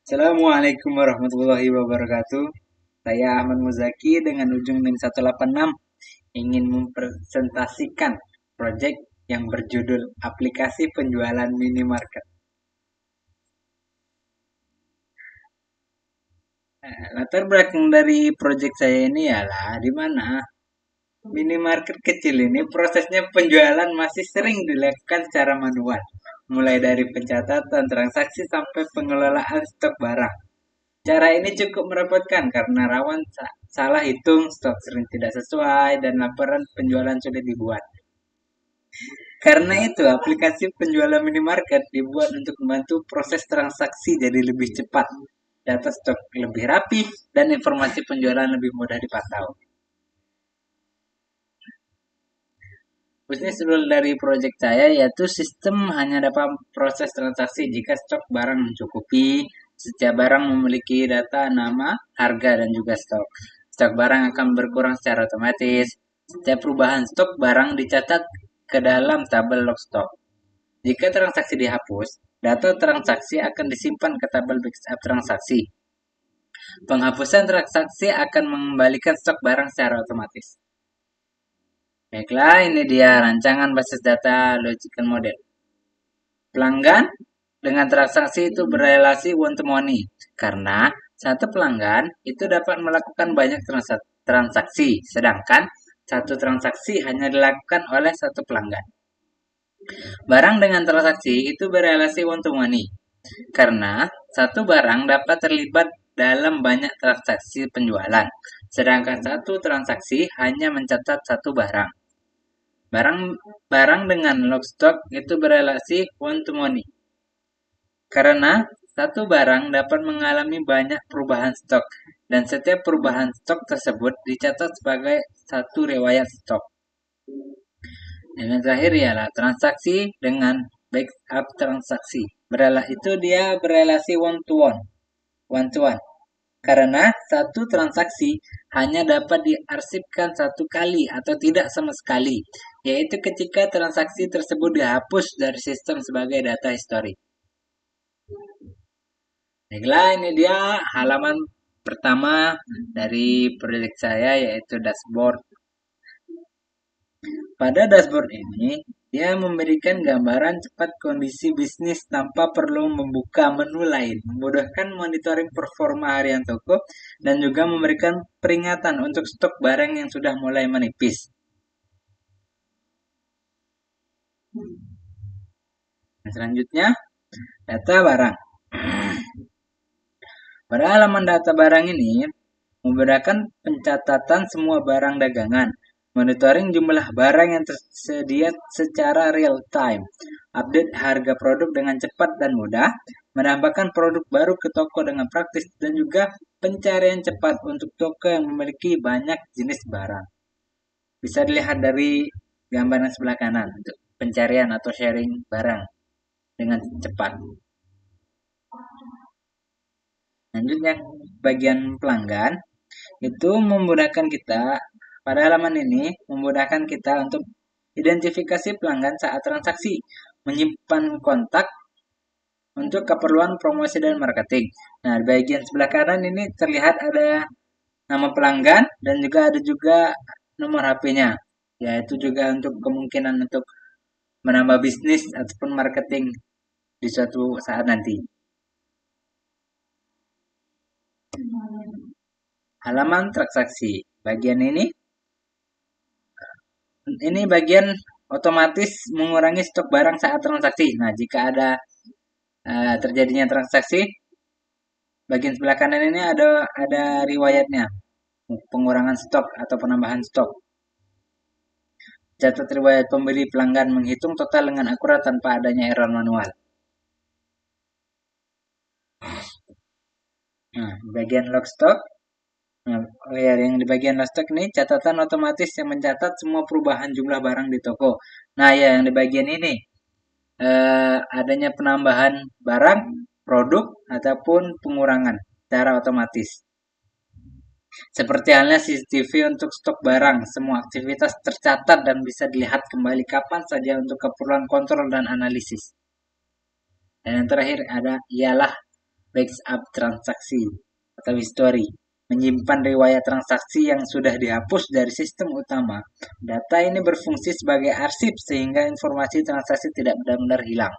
Assalamualaikum warahmatullahi wabarakatuh. Saya Ahmad Muzaki dengan ujung NIM 186 ingin mempresentasikan proyek yang berjudul Aplikasi Penjualan Minimarket. Latar belakang dari proyek saya ini ialah di mana minimarket kecil ini prosesnya penjualan masih sering dilakukan secara manual, mulai dari pencatatan transaksi sampai pengelolaan stok barang. Cara ini cukup merepotkan karena rawan salah hitung, stok sering tidak sesuai, dan laporan penjualan sulit dibuat. Karena itu, aplikasi penjualan minimarket dibuat untuk membantu proses transaksi jadi lebih cepat, data stok lebih rapi, dan informasi penjualan lebih mudah dipantau. Bisnis rule dari proyek saya yaitu sistem hanya dapat proses transaksi jika stok barang mencukupi. Setiap barang memiliki data nama, harga, dan juga stok. Stok barang akan berkurang secara otomatis. Setiap perubahan stok barang dicatat ke dalam tabel log stok. Jika transaksi dihapus, data transaksi akan disimpan ke tabel backup transaksi. Penghapusan transaksi akan mengembalikan stok barang secara otomatis. Baiklah, ini dia rancangan basis data logical model. Pelanggan dengan transaksi itu berrelasi one to many karena satu pelanggan itu dapat melakukan banyak transaksi, sedangkan satu transaksi hanya dilakukan oleh satu pelanggan. Barang dengan transaksi itu berrelasi one to many karena satu barang dapat terlibat dalam banyak transaksi penjualan, sedangkan satu transaksi hanya mencatat satu barang. Barang dengan log stock itu berrelasi one to many karena satu barang dapat mengalami banyak perubahan stok dan setiap perubahan stok tersebut dicatat sebagai satu riwayat stok. Dan yang terakhir ialah transaksi dengan backup transaksi. Itu dia berrelasi one to one. Karena satu transaksi hanya dapat diarsipkan satu kali atau tidak sama sekali, yaitu ketika transaksi tersebut dihapus dari sistem sebagai data historik. Baiklah, ini dia halaman pertama dari proyek saya yaitu dashboard. Pada dashboard ini, dia memberikan gambaran cepat kondisi bisnis tanpa perlu membuka menu lain, memudahkan monitoring performa harian toko, dan juga memberikan peringatan untuk stok barang yang sudah mulai menipis. Nah, selanjutnya, data barang. Pada halaman data barang ini, memudahkan pencatatan semua barang dagangan, monitoring jumlah barang yang tersedia secara real time, update harga produk dengan cepat dan mudah, menambahkan produk baru ke toko dengan praktis, dan juga pencarian cepat untuk toko yang memiliki banyak jenis barang. Bisa dilihat dari gambaran sebelah kanan untuk pencarian atau sharing barang dengan cepat. Lanjutnya, bagian pelanggan itu memudahkan kita pada halaman ini memudahkan kita untuk identifikasi pelanggan saat transaksi, menyimpan kontak untuk keperluan promosi dan marketing. Nah, di bagian sebelah kanan ini terlihat ada nama pelanggan dan juga ada juga nomor HP-nya, yaitu juga untuk kemungkinan untuk menambah bisnis ataupun marketing di suatu saat nanti. Halaman transaksi. Bagian ini bagian otomatis mengurangi stok barang saat transaksi. Nah, jika ada terjadinya transaksi, bagian sebelah kanan ini ada riwayatnya, pengurangan stok atau penambahan stok. Catat riwayat pembeli pelanggan menghitung total dengan akurat tanpa adanya error manual. Nah, bagian log stock. Nah, yang di bagian log stock ini catatan otomatis yang mencatat semua perubahan jumlah barang di toko. Nah, ya yang di bagian ini adanya penambahan barang, produk, ataupun pengurangan secara otomatis. Seperti halnya CCTV untuk stok barang, semua aktivitas tercatat dan bisa dilihat kembali kapan saja untuk keperluan kontrol dan analisis. Dan yang terakhir ialah backup transaksi atau history, menyimpan riwayat transaksi yang sudah dihapus dari sistem utama. Data ini berfungsi sebagai arsip sehingga informasi transaksi tidak benar-benar hilang.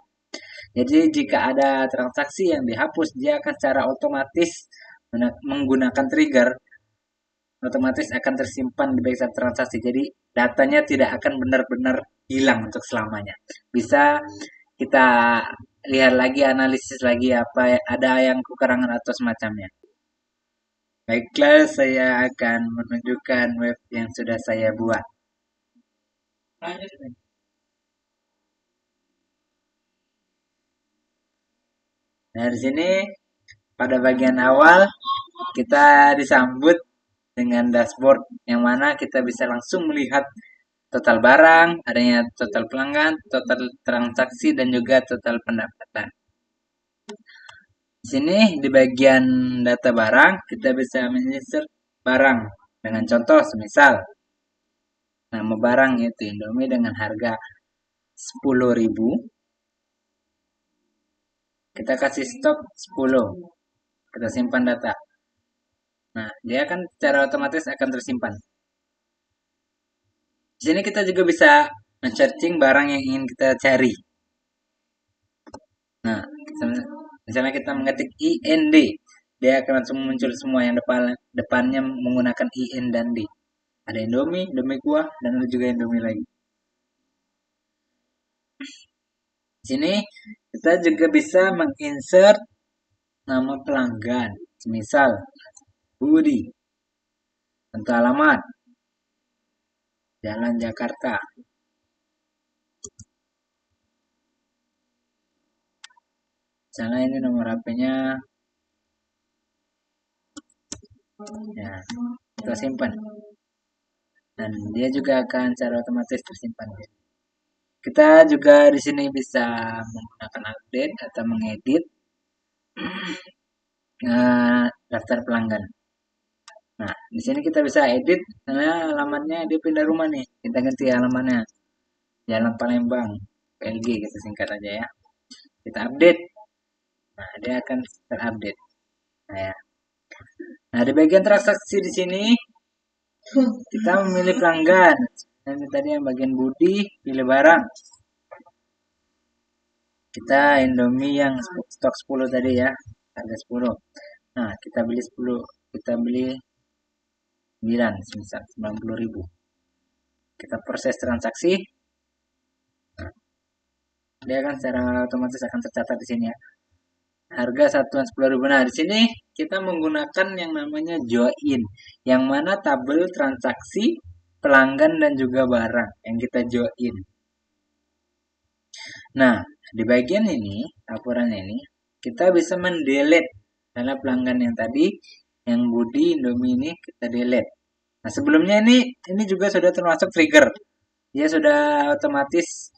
Jadi jika ada transaksi yang dihapus, dia akan secara otomatis menggunakan trigger, otomatis akan tersimpan di backup transaksi. Jadi datanya tidak akan benar-benar hilang untuk selamanya. Bisa kita lihat lagi, analisis lagi apa ada yang kekurangan atau semacamnya. Baiklah, saya akan menunjukkan web yang sudah saya buat. Nah, di sini pada bagian awal kita disambut dengan dashboard yang mana kita bisa langsung melihat total barang, adanya total pelanggan, total transaksi, dan juga total pendapatan. Di sini di bagian data barang kita bisa menginsert barang dengan contoh semisal nama barang itu Indomie dengan harga 10.000. Kita kasih stok 10. Kita simpan data. Nah, dia akan secara otomatis akan tersimpan. Di sini kita juga bisa men-searching barang yang ingin kita cari. Nah, misalnya kita mengetik IND, dia akan langsung muncul semua yang depannya menggunakan IN dan D. Ada Indomie, Indomie kuah, dan ada juga Indomie lagi. Di sini kita juga bisa menginsert nama pelanggan, misal Budi, untuk alamat Jalan Jakarta. Misalnya ini nomor HP-nya, ya kita simpan, dan dia juga akan secara otomatis tersimpan. Kita juga di sini bisa menggunakan update atau mengedit daftar pelanggan. Nah, di sini kita bisa edit, karena alamatnya dia pindah rumah nih. Kita ganti alamatnya, Jalan Palembang, PLG gitu singkat aja ya. Kita update, nah dia akan terupdate. Nah, ya. Nah, di bagian transaksi di sini kita memilih pelanggan. Ini tadi yang bagian Budi, pilih barang. Kita Indomie yang stok 10 tadi ya, harga 10. Nah, kita beli 10, kita beli 9, misal 90.000. Kita proses transaksi. Nah, dia akan secara otomatis akan tercatat di sini ya. Harga satuan 10.000. Nah, di sini kita menggunakan yang namanya join, yang mana tabel transaksi pelanggan dan juga barang yang kita join. Nah, di bagian ini, laporan ini, kita bisa mendelete karena pelanggan yang tadi, yang Budi Indomie ini kita delete. Nah, sebelumnya ini juga sudah termasuk trigger. Dia sudah otomatis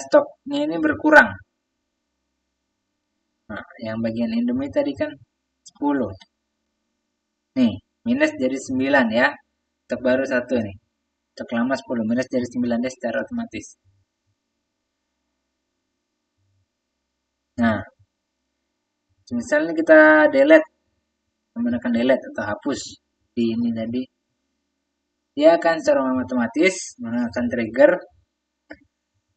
stoknya ini berkurang. Nah, yang bagian Indomie tadi kan 10. Nih, minus jadi 9 ya. Stok baru 1 nih. Stok lama 10, minus jadi 9 deh secara otomatis. Nah, misalnya kita delete, menggunakan delete atau hapus di ini tadi, dia akan secara otomatis menggunakan trigger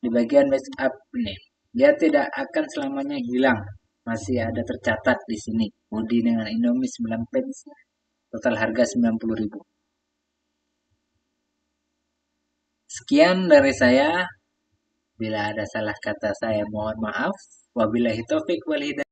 di bagian backup ini. Dia tidak akan selamanya hilang, masih ada tercatat di sini. Budi dengan Indomie 9 page, total harga 90.000. Sekian dari saya. Bila ada salah kata saya mohon maaf. Wabillahi taufik wal hidayah.